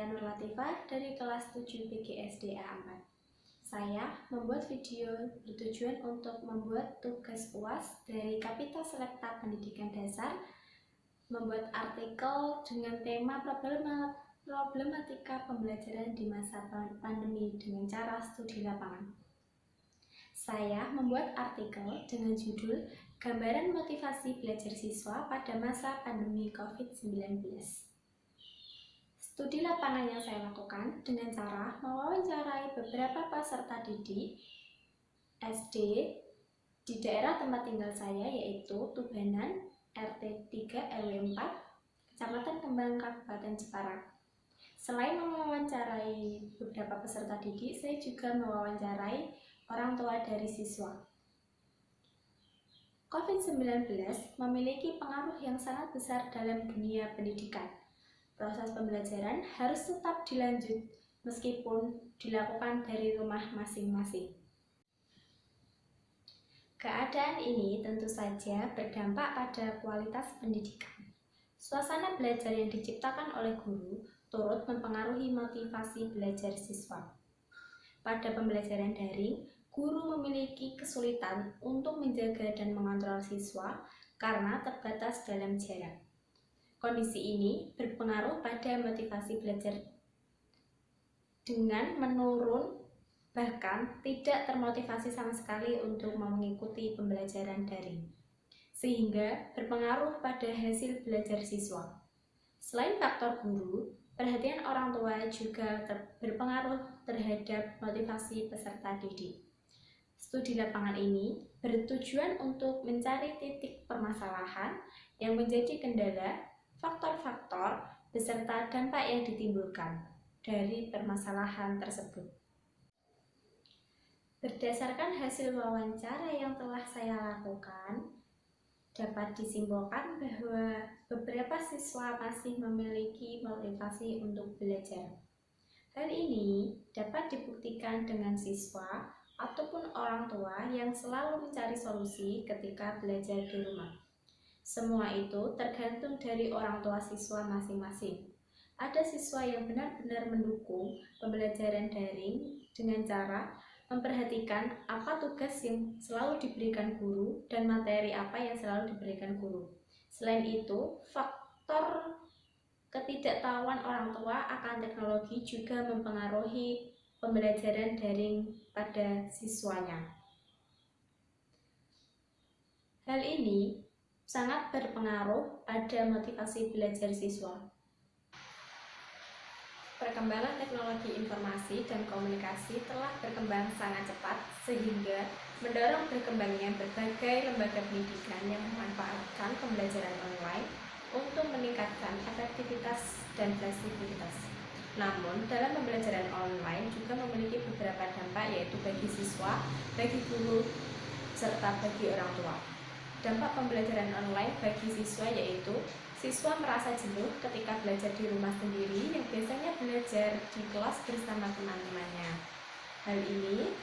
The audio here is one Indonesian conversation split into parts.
Saya Nur Latifah dari kelas 7 PGSD A4. Saya membuat video bertujuan untuk membuat tugas UAS dari Kapita Selecta Pendidikan Dasar, membuat artikel dengan tema problematika pembelajaran di masa pandemi dengan cara studi lapangan. Saya membuat artikel dengan judul Gambaran Motivasi Belajar Siswa pada Masa Pandemi COVID-19. Studi lapangan yang saya lakukan dengan cara mewawancarai beberapa peserta didik SD di daerah tempat tinggal saya, yaitu Tubanan, RT 3 RW 4, Kecamatan Kembang, Kabupaten Jepara. Selain mewawancarai beberapa peserta didik, saya juga mewawancarai orang tua dari siswa. COVID-19 memiliki pengaruh yang sangat besar dalam dunia pendidikan. Proses pembelajaran harus tetap dilanjut meskipun dilakukan dari rumah masing-masing. Keadaan ini tentu saja berdampak pada kualitas pendidikan. Suasana belajar yang diciptakan oleh guru turut mempengaruhi motivasi belajar siswa. Pada pembelajaran daring, guru memiliki kesulitan untuk menjaga dan mengontrol siswa karena terbatas dalam jarak. Kondisi ini berpengaruh pada motivasi belajar dengan menurun, bahkan tidak termotivasi sama sekali untuk mengikuti pembelajaran daring, sehingga berpengaruh pada hasil belajar siswa. Selain faktor guru, perhatian orang tua juga berpengaruh terhadap motivasi peserta didik. Studi lapangan ini bertujuan untuk mencari titik permasalahan yang menjadi kendala, faktor-faktor, beserta dampak yang ditimbulkan dari permasalahan tersebut. Berdasarkan hasil wawancara yang telah saya lakukan, dapat disimpulkan bahwa beberapa siswa masih memiliki motivasi untuk belajar. Hal ini dapat dibuktikan dengan siswa ataupun orang tua yang selalu mencari solusi ketika belajar di rumah. Semua itu tergantung dari orang tua siswa masing-masing. Ada siswa yang benar-benar mendukung pembelajaran daring dengan cara memperhatikan apa tugas yang selalu diberikan guru dan materi apa yang selalu diberikan guru. Selain itu, faktor ketidaktahuan orang tua akan teknologi juga mempengaruhi pembelajaran daring pada siswanya. Hal ini sangat berpengaruh pada motivasi belajar siswa. Perkembangan teknologi informasi dan komunikasi telah berkembang sangat cepat sehingga mendorong berkembangnya berbagai lembaga pendidikan yang memanfaatkan pembelajaran online untuk meningkatkan efektivitas dan fleksibilitas. Namun, dalam pembelajaran online juga memiliki beberapa dampak, yaitu bagi siswa, bagi guru, serta bagi orang tua. Dampak pembelajaran online bagi siswa yaitu siswa merasa jenuh ketika belajar di rumah sendiri yang biasanya belajar di kelas bersama teman-temannya. Hal ini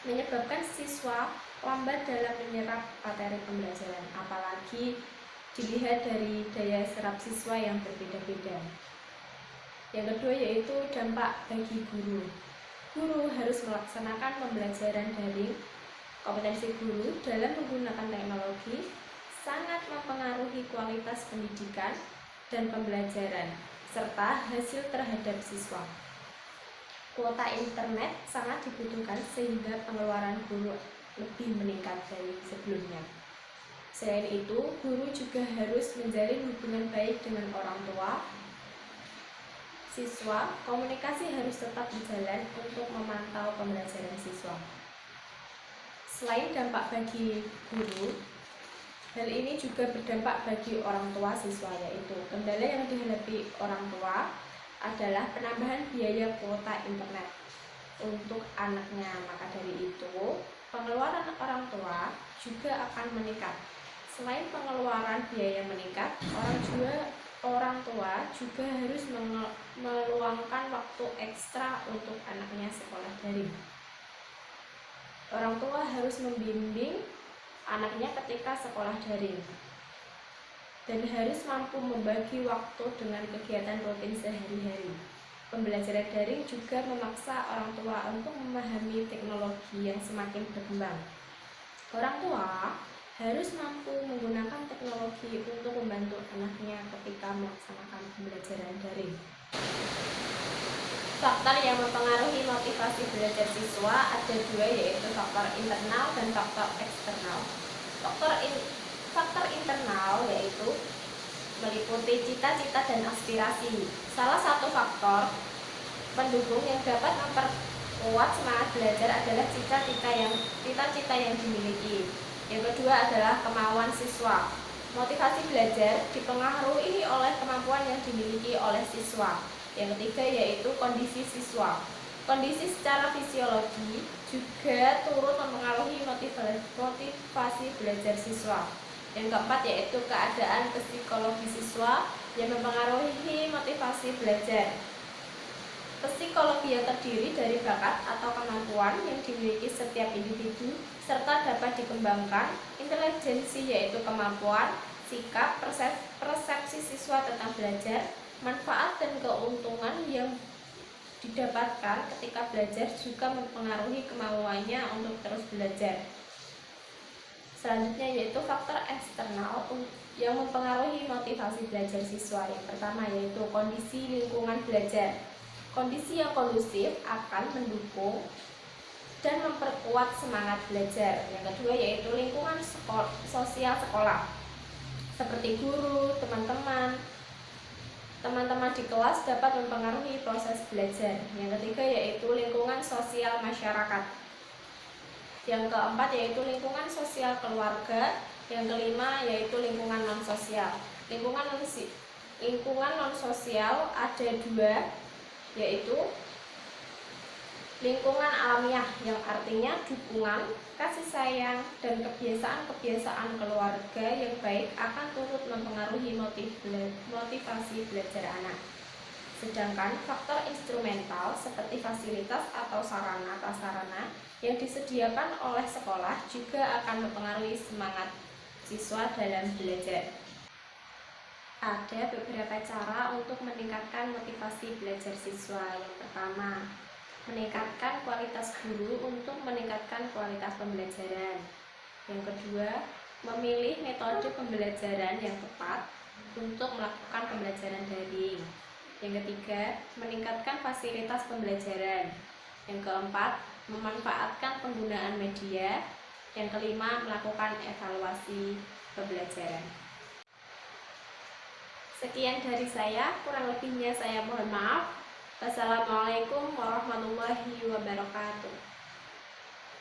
menyebabkan siswa lambat dalam menyerap materi pembelajaran, apalagi dilihat dari daya serap siswa yang berbeda-beda. Yang kedua yaitu dampak bagi guru. Guru harus melaksanakan pembelajaran daring. Kompetensi guru dalam menggunakan teknologi sangat mempengaruhi kualitas pendidikan dan pembelajaran, serta hasil terhadap siswa. Kuota internet sangat dibutuhkan sehingga pengeluaran guru lebih meningkat dari sebelumnya. Selain itu, guru juga harus menjalin hubungan baik dengan orang tua, siswa. Komunikasi harus tetap berjalan untuk memantau pembelajaran siswa. Selain dampak bagi guru, hal ini juga berdampak bagi orang tua siswa, yaitu kendala yang dihadapi orang tua adalah penambahan biaya kuota internet untuk anaknya. Maka dari itu, pengeluaran orang tua juga akan meningkat. Selain pengeluaran biaya meningkat, orang tua juga harus meluangkan waktu ekstra untuk anaknya sekolah daring. Orang tua harus membimbing anaknya ketika sekolah daring dan harus mampu membagi waktu dengan kegiatan rutin sehari-hari. pembelajaran daring juga memaksa orang tua untuk memahami teknologi yang semakin berkembang. Orang tua harus mampu menggunakan teknologi untuk membantu anaknya ketika melaksanakan pembelajaran daring. Faktor yang mempengaruhi motivasi belajar siswa ada dua, yaitu faktor internal dan faktor eksternal. Faktor internal yaitu meliputi cita-cita dan aspirasi. Salah satu faktor pendukung yang dapat memperkuat semangat belajar adalah cita-cita yang dimiliki. Yang kedua adalah kemauan siswa. Motivasi belajar dipengaruhi oleh kemampuan yang dimiliki oleh siswa. Yang ketiga yaitu kondisi siswa. Kondisi secara fisiologi juga turut mempengaruhi motivasi belajar siswa. Yang keempat yaitu keadaan psikologi siswa yang mempengaruhi motivasi belajar. Psikologi yang terdiri dari bakat atau kemampuan yang dimiliki setiap individu serta dapat dikembangkan. Intelijensi yaitu kemampuan, sikap, persepsi siswa tentang belajar, manfaat dan keuntungan yang didapatkan ketika belajar juga mempengaruhi kemauannya untuk terus belajar. Selanjutnya yaitu faktor eksternal yang mempengaruhi motivasi belajar siswa. Yang pertama yaitu kondisi lingkungan belajar. Kondisi yang kondusif akan mendukung dan memperkuat semangat belajar. Yang kedua yaitu lingkungan sosial sekolah, seperti guru, teman-teman di kelas dapat mempengaruhi proses belajar. Yang ketiga yaitu lingkungan sosial masyarakat. Yang keempat yaitu lingkungan sosial keluarga. Yang kelima yaitu lingkungan non-sosial. Lingkungan non-sosial ada dua, yaitu lingkungan alamiah yang artinya dukungan, kasih sayang, dan kebiasaan keluarga yang baik akan turut mempengaruhi motivasi belajar anak. Sedangkan faktor instrumental seperti fasilitas atau sarana-prasarana yang disediakan oleh sekolah juga akan mempengaruhi semangat siswa dalam belajar. Ada beberapa cara untuk meningkatkan motivasi belajar siswa. Yang pertama, meningkatkan kualitas guru untuk meningkatkan kualitas pembelajaran. Yang kedua, memilih metode pembelajaran yang tepat untuk melakukan pembelajaran daring. Yang ketiga, meningkatkan fasilitas pembelajaran. Yang keempat, memanfaatkan penggunaan media. Yang kelima, melakukan evaluasi pembelajaran. Sekian dari saya, kurang lebihnya saya mohon maaf. Wassalamualaikum warahmatullahi wabarakatuh.